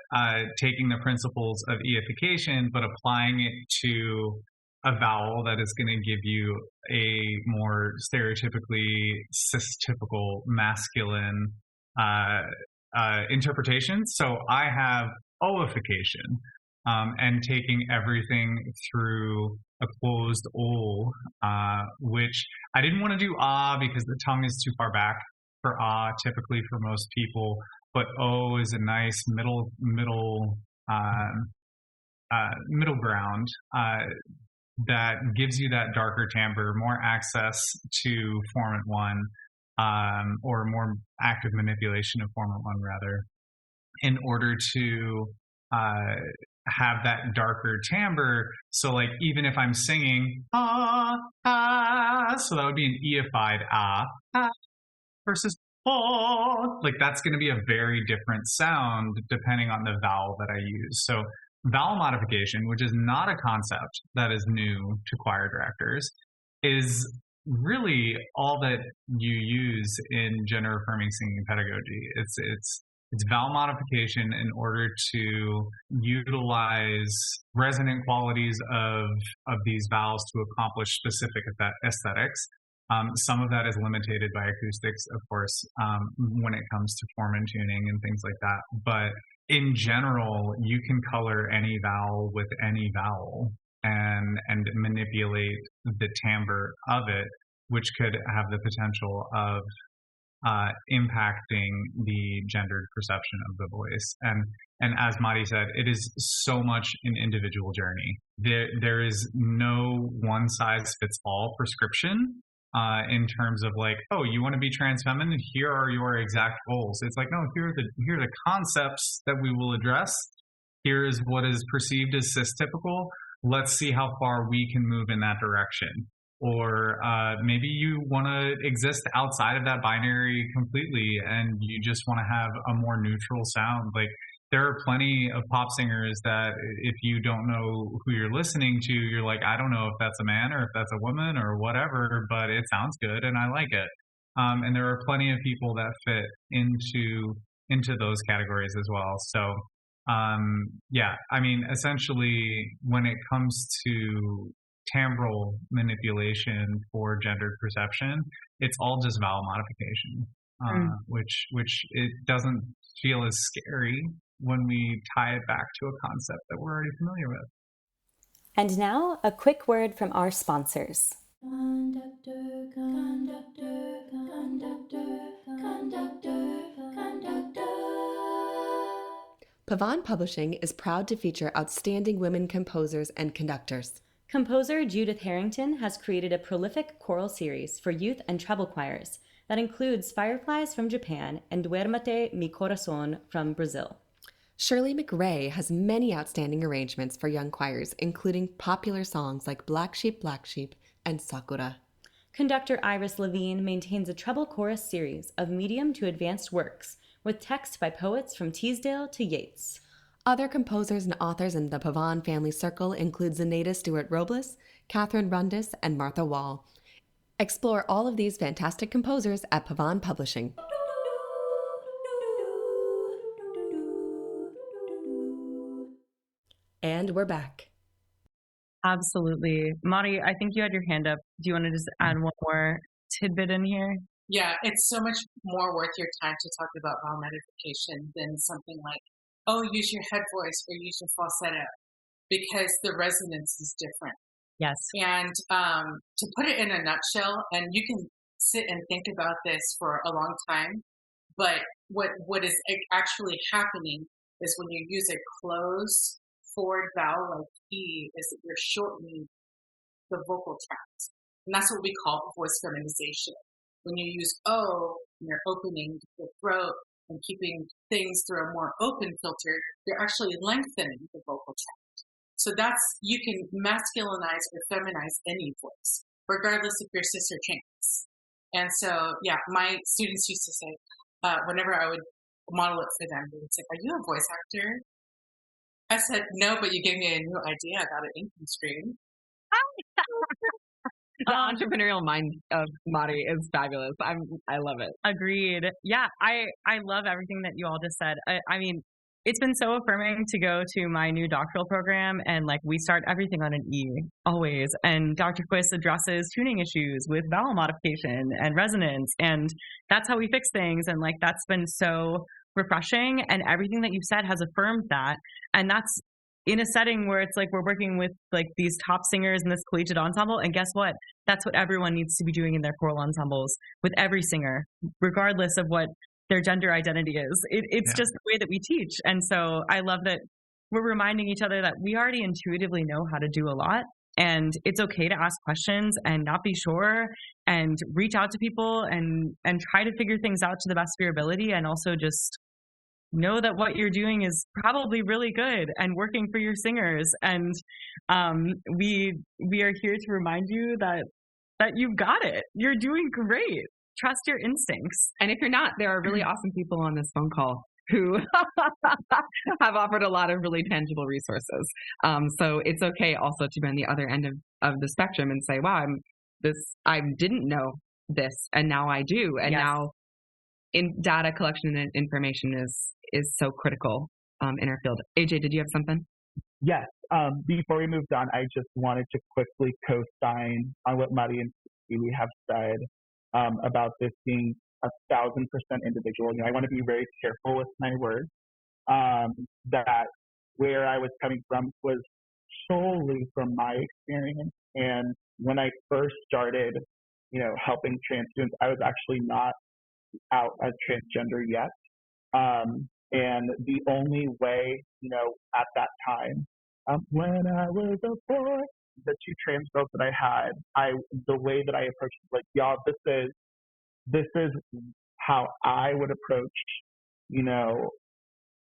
taking the principles of eification, but applying it to a vowel that is going to give you a more stereotypically cis-typical masculine interpretation. So I have oification, and taking everything through a closed o, which I didn't want to do because the tongue is too far back for typically for most people. But O is a nice middle ground that gives you that darker timbre, more access to formant one, or more active manipulation of formant one rather, in order to have that darker timbre. So like even if I'm singing so that would be an eified versus like that's going to be a very different sound depending on the vowel that I use. So vowel modification, which is not a concept that is new to choir directors, is really all that you use in gender affirming singing pedagogy. It's vowel modification in order to utilize resonant qualities of these vowels to accomplish specific aesthetics. Some of that is limited by acoustics, of course, when it comes to form and tuning and things like that. But in general, you can color any vowel with any vowel and manipulate the timbre of it, which could have the potential of impacting the gendered perception of the voice. And as Mari said, it is so much an individual journey. There is no one size fits all prescription. In terms of like, oh, you want to be trans feminine? Here are your exact goals. It's like, no, here are the concepts that we will address. Here is what is perceived as cis-typical. Let's see how far we can move in that direction. Or maybe you want to exist outside of that binary completely, and you just want to have a more neutral sound. Like there are plenty of pop singers that if you don't know who you're listening to, you're like, I don't know if that's a man or if that's a woman or whatever, but it sounds good and I like it. And there are plenty of people that fit into those categories as well. So yeah, I mean, essentially when it comes to timbral manipulation for gendered perception, it's all just vowel modification, which it doesn't feel as scary when we tie it back to a concept that we're already familiar with. And now, a quick word from our sponsors. Conductor, conductor, conductor, conductor, conductor. Pavon Publishing is proud to feature outstanding women composers and conductors. Composer Judith Harrington has created a prolific choral series for youth and treble choirs that includes Fireflies from Japan and Duérmete mi corazón from Brazil. Shirley McRae has many outstanding arrangements for young choirs, including popular songs like Black Sheep, and Sakura. Conductor Iris Levine maintains a treble chorus series of medium to advanced works with text by poets from Teasdale to Yeats. Other composers and authors in the Pavon family circle include Zenaida Stewart-Robles, Catherine Rundis, and Martha Wall. Explore all of these fantastic composers at Pavon Publishing. And we're back. Absolutely. Mari, I think you had your hand up. Do you want to just add one more tidbit in here? Yeah, it's so much more worth your time to talk about vowel modification than something like, oh, use your head voice or use your falsetto, because the resonance is different. Yes. And to put it in a nutshell, and you can sit and think about this for a long time, but what is actually happening is when you use a closed forward vowel like E, is that you're shortening the vocal tract. And that's what we call voice feminization. When you use O and you're opening the throat and keeping things through a more open filter, you're actually lengthening the vocal tract. So you can masculinize or feminize any voice, regardless if you're cis or trans. And so, yeah, my students used to say, whenever I would model it for them, they would say, are you a voice actor? I said, no, but you gave me a new idea about an income stream. The entrepreneurial mind of Mari is fabulous. I love it. Agreed. Yeah, I love everything that you all just said. I mean, it's been so affirming to go to my new doctoral program and like we start everything on an E always. And Dr. Quist addresses tuning issues with vowel modification and resonance. And that's how we fix things. And like that's been so refreshing. And everything that you've said has affirmed that. And that's in a setting where it's like we're working with like these top singers in this collegiate ensemble. And guess what? That's what everyone needs to be doing in their choral ensembles with every singer, regardless of what their gender identity is. It's just the way that we teach. And so I love that we're reminding each other that we already intuitively know how to do a lot. And it's okay to ask questions and not be sure and reach out to people and try to figure things out to the best of your ability. And also just know that what you're doing is probably really good and working for your singers. And we are here to remind you that you've got it. You're doing great. Trust your instincts. And if you're not, there are really awesome people on this phone call who have offered a lot of really tangible resources. So it's okay also to be on the other end of the spectrum and say, wow, I didn't know this and now I do. And now in data collection and information is so critical in our field. AJ, did you have something? Yes. Before we moved on, I just wanted to quickly co-sign on what Mari and Stevie have said about this being 1,000% individual. I want to be very careful with my words. That where I was coming from was solely from my experience. And when I first started, helping trans students, I was actually not out as transgender yet. And the only way, at that time, when I was a boy, the two trans girls that I had, the way that I approached it, like, y'all, this is how I would approach,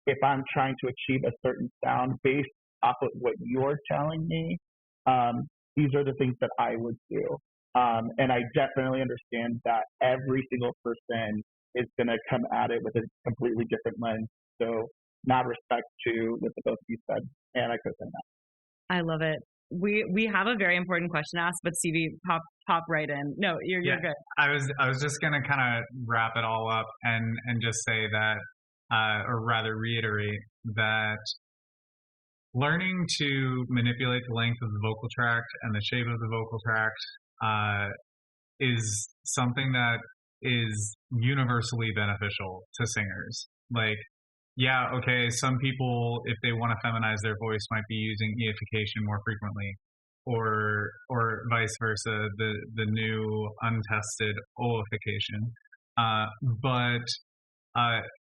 if I'm trying to achieve a certain sound based off of what you're telling me, these are the things that I would do. And I definitely understand that every single person is going to come at it with a completely different lens. So, mad respect to what the both of you said, and I co-sign that. I love it. We have a very important question to ask, but Stevie, pop right in. No, you're good. I was just gonna kind of wrap it all up and just say that, or rather reiterate that learning to manipulate the length of the vocal tract and the shape of the vocal tract is something that is universally beneficial to singers. Like, yeah, okay, some people, if they want to feminize their voice, might be using eification more frequently, or vice versa, the new untested oification. But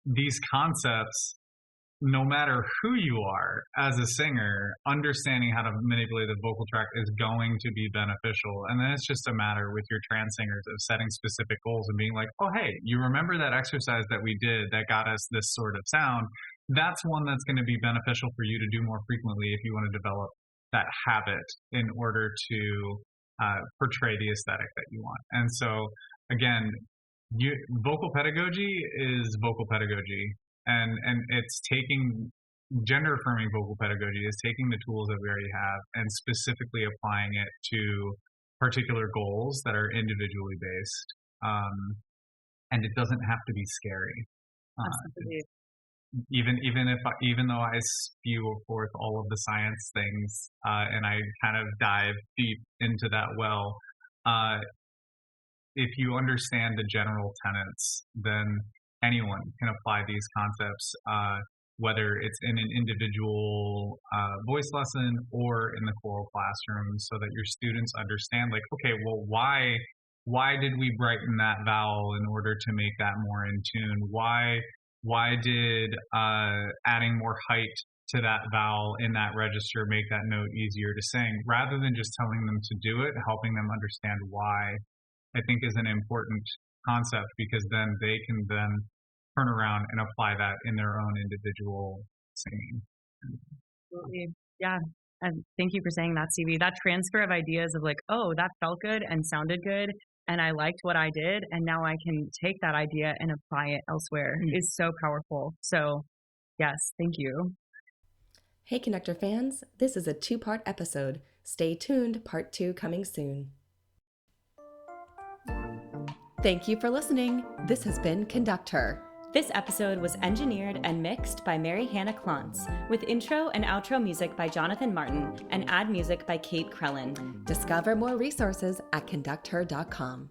these concepts, no matter who you are as a singer, understanding how to manipulate the vocal tract is going to be beneficial. And then it's just a matter with your trans singers of setting specific goals and being like, oh, hey, you remember that exercise that we did that got us this sort of sound? That's one that's going to be beneficial for you to do more frequently if you want to develop that habit in order to portray the aesthetic that you want. And so, again, vocal pedagogy is vocal pedagogy. And it's taking gender affirming vocal pedagogy is taking the tools that we already have and specifically applying it to particular goals that are individually based. And it doesn't have to be scary. Even though I spew forth all of the science things and I kind of dive deep into that well, if you understand the general tenets, then anyone can apply these concepts, whether it's in an individual voice lesson or in the choral classroom, so that your students understand, like, okay, well, why did we brighten that vowel in order to make that more in tune? Why did adding more height to that vowel in that register make that note easier to sing? Rather than just telling them to do it, helping them understand why, I think is an important concept, because then they can then turn around and apply that in their own individual singing. Yeah. And thank you for saying that, Stevie. That transfer of ideas of like, oh, that felt good and sounded good, and I liked what I did, and now I can take that idea and apply it elsewhere is so powerful. So, yes, thank you. Hey, Conductor fans. This is a 2-part episode. Stay tuned, part 2 coming soon. Thank you for listening. This has been Conductor. This episode was engineered and mixed by Mary Hannah Klontz, with intro and outro music by Jonathan Martin and ad music by Kate Krellin. Discover more resources at conductor.com.